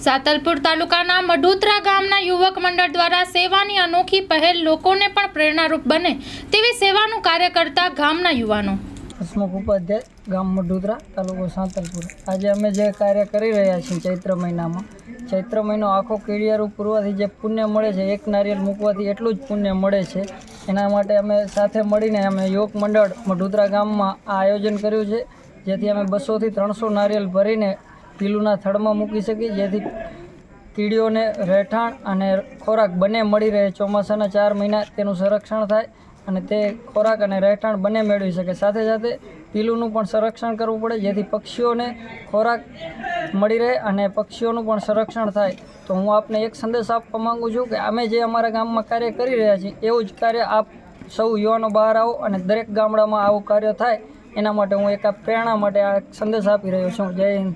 સાતલપુર તાલુકાના મઢુતરા ગામના યુવક મંડળ દ્વારા સેવાની અનોખી પહેલ લોકોને પણ પ્રેરણારૂપ બને તેવી સેવાનું કાર્ય કરતા ગામના યુવાનો. હસમુખ ઉપાધ્યાય, ગામ મઢુતરા, તાલુકો સાતલપુર. આજે અમે જે કાર્ય કરી રહ્યા છીએ ચૈત્ર મહિનામાં, ચૈત્ર મહિનો આખો કેડિયારું પૂરવાથી જે પુણ્ય મળે છે, એક નારિયેળ મૂકવાથી એટલું જ પુણ્ય મળે છે. એના માટે અમે સાથે મળીને અમે યુવક મંડળ મઢુતરા ગામમાં આ આયોજન કર્યું છે, જેથી અમે 200 થી 300 નારિયેળ ભરીને પીલુના થડમાં મૂકી શકીએ, જેથી કીડીઓને રહેઠાણ અને ખોરાક બંને મળી રહે. ચોમાસાના 4 મહિના તેનું સંરક્ષણ થાય અને તે ખોરાક અને રહેઠાણ બંને મેળવી શકે. સાથે સાથે પીલુનું પણ સંરક્ષણ કરવું પડે, જેથી પક્ષીઓને ખોરાક મળી રહે અને પક્ષીઓનું પણ સંરક્ષણ થાય. તો હું આપને એક સંદેશ આપવા માગું છું કે અમે જે અમારા ગામમાં કાર્ય કરી રહ્યા છીએ એવું જ કાર્ય આપ સૌ યુવાનો બહાર આવો અને દરેક ગામડામાં આવું કાર્ય થાય. એના માટે હું એક આ પ્રેરણા માટે આ સંદેશ આપી રહ્યો છું. જય હિન્દ.